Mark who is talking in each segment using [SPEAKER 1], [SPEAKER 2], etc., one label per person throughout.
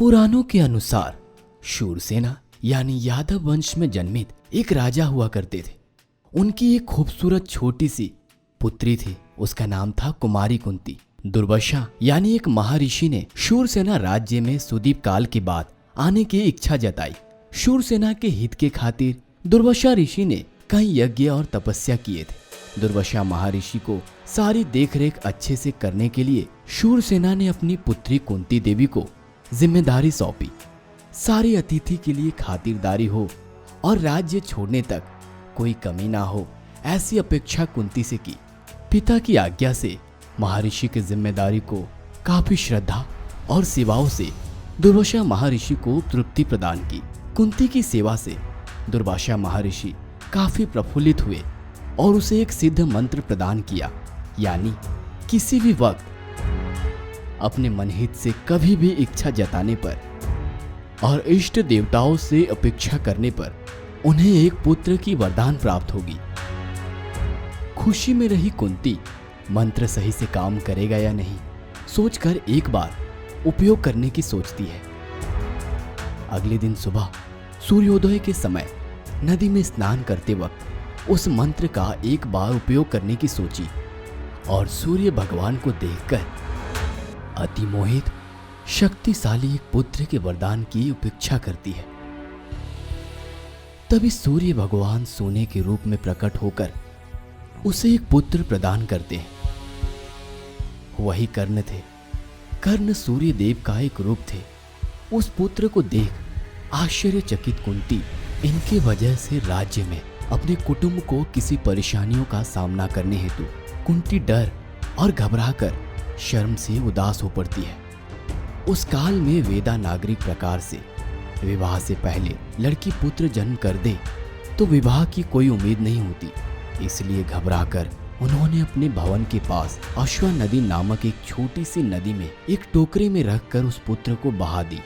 [SPEAKER 1] पुराणों के अनुसार शूरसेना यानी यादव वंश में जन्मित एक राजा हुआ करते थे। उनकी एक खूबसूरत छोटी सी पुत्री थी। उसका नाम था कुमारी कुंती। दुर्वासा यानी एक महर्षि ने शूरसेना राज्य में सुदीप काल के बाद आने की इच्छा जताई। शूरसेना के हित के खातिर दुर्वासा ऋषि ने कई यज्ञ और तपस्या किए थे। दुर्वासा महर्षि को सारी देखरेख अच्छे से करने के लिए शूरसेना ने अपनी पुत्री कुंती देवी को जिम्मेदारी सौंपी। सारे अतिथि के लिए खातिरदारी हो और राज्य छोड़ने तक कोई कमी ना हो, ऐसी अपेक्षा कुंती से की। पिता की आज्ञा से महर्षि की जिम्मेदारी को काफी श्रद्धा और सेवाओं से दुर्वासा महर्षि को तृप्ति प्रदान की। कुंती की सेवा से दुर्वासा महर्षि काफी प्रफुल्लित हुए और उसे एक सिद्ध मंत्र प्रदान किया, यानी किसी भी वक्त अपने मनहित से कभी भी इच्छा जताने पर और इष्ट देवताओं से अपेक्षा करने पर उन्हें एक पुत्र की वरदान प्राप्त होगी। खुशी में रही कुंती मंत्र सही से काम करेगा या नहीं सोचकर एक बार उपयोग करने की सोचती है। अगले दिन सुबह सूर्योदय के समय नदी में स्नान करते वक्त उस मंत्र का एक बार उपयोग करने की सोची और सूर्य भगवान को देखकर अति मोहित शक्तिशाली एक पुत्र के वरदान की उपेक्षा करती है। तभी सूर्य भगवान सोने के रूप में प्रकट होकर उसे एक पुत्र प्रदान करते हैं। वही कर्ण थे। कर्ण सूर्य देव का एक रूप थे। उस पुत्र को देख आश्चर्यचकित कुंती इनके वजह से राज्य में अपने कुटुंब को किसी परेशानियों का सामना करने हेतु कुंती डर और घबराकर शर्म से उदास हो पड़ती है। उस काल में वेदा नागरिक प्रकार से विवाह से पहले लड़की पुत्र जन्म कर दे तो विवाह की कोई उम्मीद नहीं होती। इसलिए घबराकर उन्होंने अपने भवन के पास अश्वा नदी नामक एक छोटी सी नदी में एक टोकरे में रखकर उस पुत्र को बहा दी।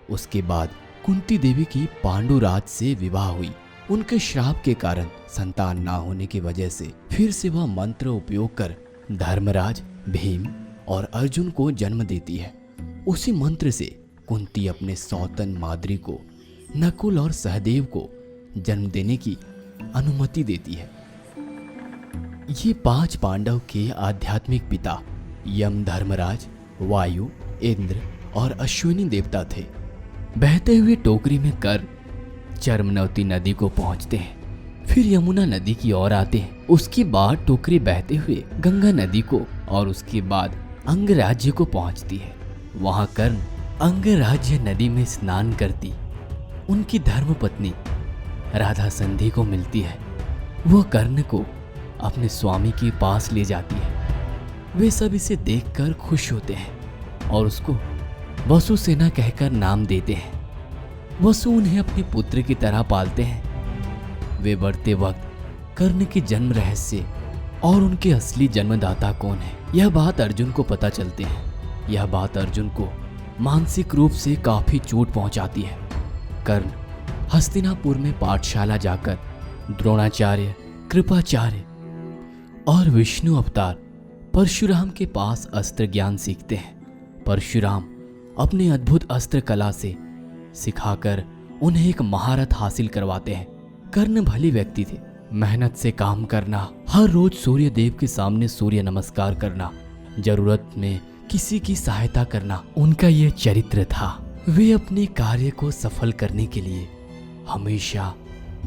[SPEAKER 1] उसके बाद कुंती देवी की पांडुराज से विवाह हुई। उनके श्राप के कारण संतान ना होने की वजह से फिर से वह मंत्र उपयोग कर धर्मराज, भीम और अर्जुन को जन्म देती है। उसी मंत्र से कुंती अपने सौतन माद्री को, नकुल और सहदेव को जन्म देने की अनुमति देती है। ये 5 पांडव के आध्यात्मिक पिता यम, धर्मराज, वायु, इंद्र और अश्विनी देवता थे। बहते हुए टोकरी में कर्ण चर्मनवती नदी को पहुंचते हैं, फिर यमुना नदी की ओर आते हैं। उसके बाद टोकरी बहते हुए गंगा नदी को और उसके बाद अंगराज्य को पहुंचती है। वहां कर्ण अंगराज्य नदी में स्नान करती उनकी धर्मपत्नी राधा संधि को मिलती है। वह कर्ण को अपने स्वामी के पास ले जाती है। वे सब इसे देखकर खुश होते हैं और उसको वसु सेना कहकर नाम देते हैं। वसु उन्हें अपने पुत्र की तरह पालते हैं। वे बढ़ते वक्त कर्ण के जन्म रहस्य और उनके असली जन्मदाता कौन है यह बात अर्जुन को पता चलते हैं। यह बात अर्जुन को मानसिक रूप से काफी चोट पहुंचाती है। कर्ण हस्तिनापुर में पाठशाला जाकर द्रोणाचार्य, कृपाचार्य और विष्णु अवतार परशुराम के पास अस्त्र ज्ञान सीखते हैं। परशुराम अपने अद्भुत अस्त्र कला से सिखाकर उन्हें एक महारत हासिल करवाते हैं। कर्ण भले व्यक्ति थे। मेहनत से काम करना, हर रोज सूर्य देव के सामने सूर्य नमस्कार करना, जरूरत में किसी की सहायता करना उनका यह चरित्र था। वे अपने कार्य को सफल करने के लिए हमेशा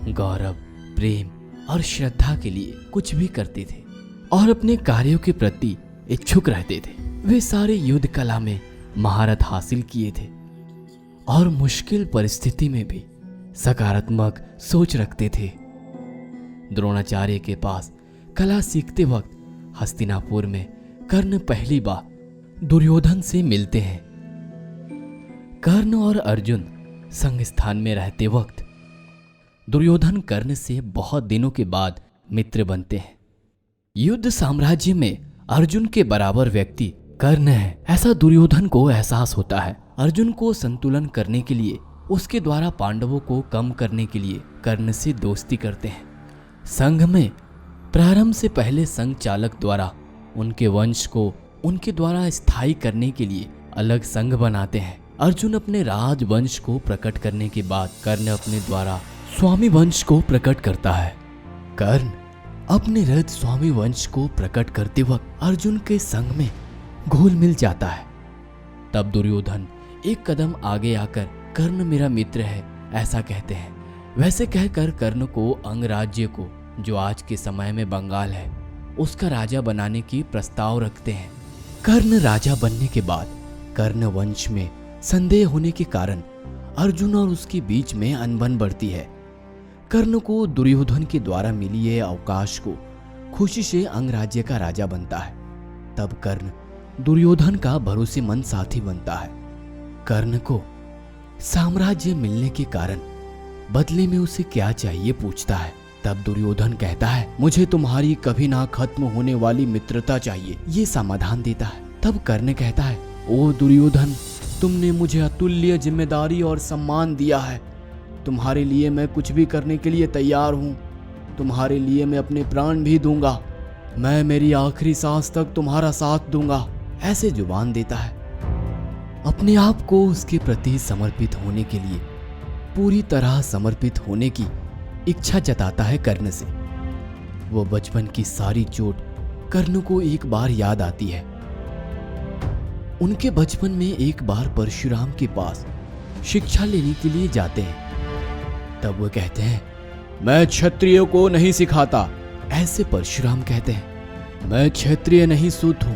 [SPEAKER 1] गौरव, प्रेम और श्रद्धा के लिए कुछ भी करते थे और अपने कार्यों के प्रति इच्छुक रहते थे। वे सारे युद्ध कला में महारत हासिल किए थे और मुश्किल परिस्थिति में भी सकारात्मक सोच रखते थे। द्रोणाचार्य के पास कला सीखते वक्त हस्तिनापुर में कर्ण पहली बार दुर्योधन से मिलते हैं। कर्ण और अर्जुन संग स्थान में रहते वक्त दुर्योधन कर्ण से बहुत दिनों के बाद मित्र बनते हैं। युद्ध साम्राज्य में अर्जुन के बराबर व्यक्ति कर्ण है, ऐसा दुर्योधन को एहसास होता है। अर्जुन को संतुलन करने के लिए, उसके द्वारा पांडवों को कम करने के लिए कर्ण से दोस्ती करते हैं। संघ में प्रारंभ से पहले संघ चालक द्वारा उनके वंश को उनके द्वारा स्थायी करने के लिए अलग संघ बनाते हैं। अर्जुन अपने राजवंश को प्रकट करने के बाद कर्ण अपने द्वारा स्वामी वंश को प्रकट करता है। कर्ण अपने रथ स्वामी वंश को प्रकट करते वक्त अर्जुन के संग में घुल मिल जाता है। तब दुर्योधन एक कदम आगे आकर कर्ण मेरा मित्र है ऐसा कहते हैं। वैसे कहकर कर्ण को अंगराज्य को, जो आज के समय में बंगाल है, उसका राजा बनाने की प्रस्ताव रखते हैं। कर्ण राजा बनने के बाद कर्ण वंश में संदेह होने के कारण अर्जुन और उसके बीच में अनबन बढ़ती है। कर्ण को दुर्योधन के द्वारा मिली ये अवकाश को खुशी से अंगराज्य का राजा बनता है। तब कर्ण दुर्योधन का भरोसेमंद साथी बनता है। कर्ण को साम्राज्य मिलने के कारण बदले में उसे क्या चाहिए पूछता है। तब दुर्योधन कहता है, मुझे तुम्हारी कभी ना खत्म होने वाली मित्रता चाहिए, ये समाधान देता है। तब कर्ण कहता है, ओ दुर्योधन, तुमने मुझे अतुल्य जिम्मेदारी और सम्मान दिया है। तुम्हारे लिए मैं कुछ भी करने के लिए तैयार हूँ। तुम्हारे लिए मैं अपने प्राण भी दूंगा। मैं मेरी आखिरी सांस तक तुम्हारा साथ दूंगा, ऐसे जुबान देता है। अपने आप को उसके प्रति समर्पित होने के लिए पूरी तरह समर्पित होने की इच्छा जताता है कर्ण से। वो बचपन की सारी चोट कर्ण को एक बार याद आती है। उनके बचपन में एक बार परशुराम के पास शिक्षा लेने के लिए जाते हैं। तब वो कहते हैं, मैं क्षत्रिय को नहीं सिखाता, ऐसे परशुराम कहते हैं। मैं क्षत्रिय नहीं सूत हूं,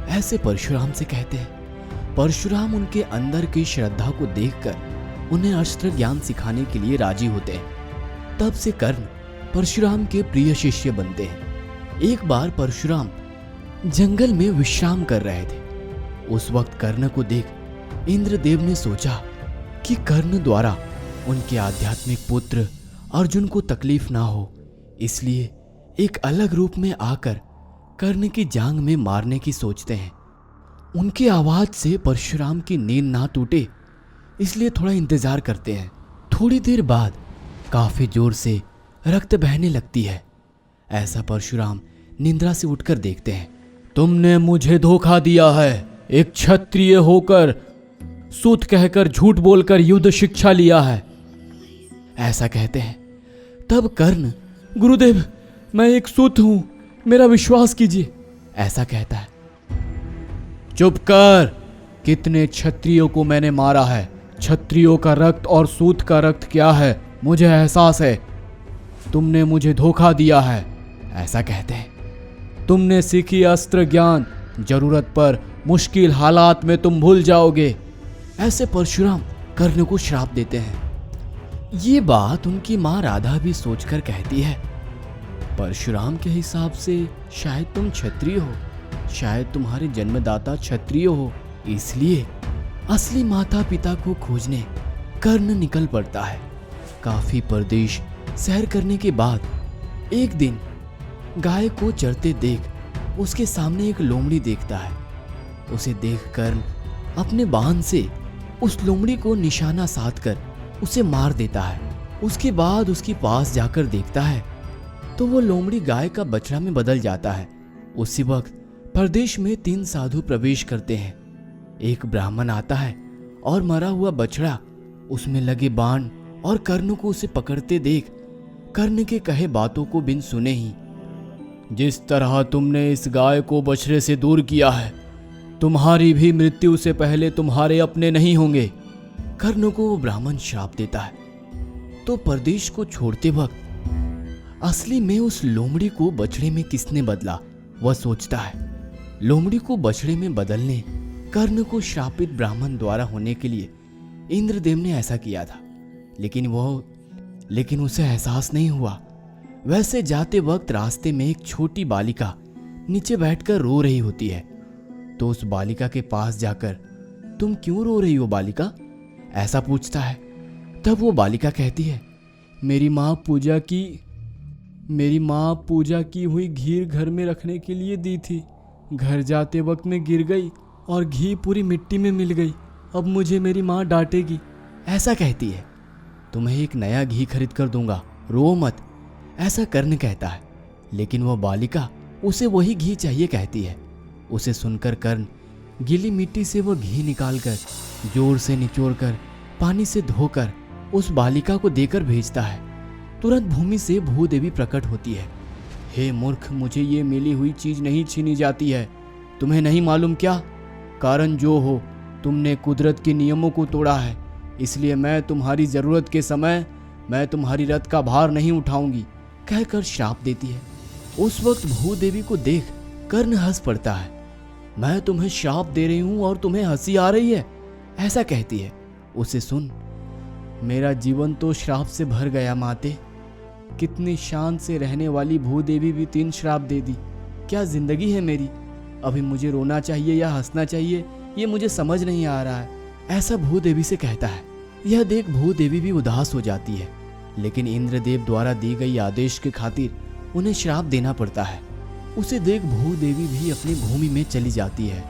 [SPEAKER 1] ऐसे परशुराम से कहते हैं। परशुराम उनके अंदर की श्रद्धा को देखकर उन्हें अस्त्र ज्ञान सिखाने के लिए राजी होते हैं। तब से कर्ण परशुराम के प्रिय शिष्य बनते हैं। एक बार परशुराम जंगल में विश्राम कर रहे थे। उस वक्त कर्ण को देख इंद्रदेव ने सोचा कि कर्ण द्वारा उनके आध्यात्मिक पुत्र अर्जुन को तकलीफ ना हो, इसलिए एक अलग रूप में आकर कर्ण की जांग में मारने की सोचते हैं। उनकी आवाज से परशुराम की नींद ना टूटे, इसलिए थोड़ा इंतजार करते हैं। थोड़ी देर बाद काफी जोर से रक्त बहने लगती है। ऐसा परशुराम निंद्रा से उठकर देखते हैं। तुमने मुझे धोखा दिया है। एक क्षत्रिय होकर सूत कहकर झूठ बोलकर युद्ध शिक्षा लिया है, ऐसा कहते हैं। तब कर्ण, गुरुदेव, मैं एक सूत हूं, मेरा विश्वास कीजिए, ऐसा कहता है। चुप कर, कितने क्षत्रियों को मैंने मारा है। क्षत्रियों का रक्त और सूत का रक्त क्या है, मुझे एहसास है। तुमने मुझे धोखा दिया है, ऐसा कहते हैं। तुमने सीखी अस्त्र ज्ञान, जरूरत पर मुश्किल हालात में तुम भूल जाओगे, ऐसे परशुराम कर्ण को श्राप देते हैं। ये बात उनकी मां राधा भी सोचकर कहती है, परशुराम के हिसाब से शायद तुम क्षत्रिय हो, शायद तुम्हारे जन्मदाता क्षत्रिय हो, इसलिए असली माता पिता को खोजने कर्ण निकल पड़ता है। काफी प्रदेश सैर करने के बाद एक दिन गाय को चरते देख उसके सामने एक लोमड़ी देखता है। उसे देख कर्ण अपने बाण से उस लोमड़ी को निशाना साधकर उसे मार देता है। उसके बाद उसके पास जाकर देखता है तो वो लोमड़ी गाय का बछड़ा में बदल जाता है। उसी वक्त प्रदेश में 3 साधु प्रवेश करते हैं। एक ब्राह्मण आता है और मरा हुआ बछड़ा, उसमें लगे बाण और कर्ण को उसे पकड़ते देख कर्ण के कहे बातों को बिन सुने ही, जिस तरह तुमने इस गाय को बछड़े से दूर किया है, तुम्हारी भी मृत्यु से पहले तुम्हारे अपने नहीं होंगे, कर्ण को वो ब्राह्मण श्राप देता है। तो प्रदेश को छोड़ते वक्त असली में उस लोमड़ी को बछड़े में किसने बदला, वह सोचता है। लोमड़ी को बछड़े में बदलने कर्ण को श्रापित ब्राह्मण द्वारा होने के लिए इंद्रदेव ने ऐसा किया था, लेकिन उसे एहसास नहीं हुआ। वैसे जाते वक्त रास्ते में एक छोटी बालिका नीचे बैठकर रो रही होती है। तो उस बालिका के पास जाकर, तुम क्यों रो रही हो बालिका, ऐसा पूछता है। तब वो बालिका कहती है, मेरी माँ पूजा की हुई घी घर में रखने के लिए दी थी। घर जाते वक्त मैं गिर गई और घी पूरी मिट्टी में मिल गई। अब मुझे मेरी माँ डांटेगी, ऐसा कहती है। तुम्हें एक नया घी खरीद कर दूंगा, रो मत, ऐसा कर्ण कहता है। लेकिन वह बालिका उसे वही घी चाहिए कहती है। उसे सुनकर कर्ण गीली मिट्टी से वह घी निकालकर जोर से निचोड़कर पानी से धोकर उस बालिका को देकर भेजता है। तुरंत भूमि से भूदेवी प्रकट होती है। हे मूर्ख, मुझे ये मिली हुई चीज नहीं छीनी जाती है। तुम्हें नहीं मालूम क्या? कारण जो हो, तुमने कुदरत के नियमों को तोड़ा है, इसलिए मैं तुम्हारी जरूरत के समय मैं तुम्हारी रथ का भार नहीं उठाऊंगी, कहकर श्राप देती है। उस वक्त भूदेवी को देख कर्ण हंस पड़ता है। मैं तुम्हें श्राप दे रही हूं और तुम्हें हंसी आ रही है, ऐसा कहती है। उसे सुन, मेरा जीवन तो श्राप से भर गया माते। कितनी शान से रहने वाली भूदेवी भी 3 श्राप दे दी। क्या जिंदगी है मेरी? अभी मुझे रोना चाहिए या हंसना चाहिए, ये मुझे समझ नहीं आ रहा है, ऐसा भूदेवी से कहता है। यह देख भूदेवी भी उदास हो जाती है, लेकिन इंद्रदेव द्वारा दी गई आदेश के खातिर उन्हें श्राप देना पड़ता है। उसे देख भूदेवी भी अपनी भूमि में चली जाती है।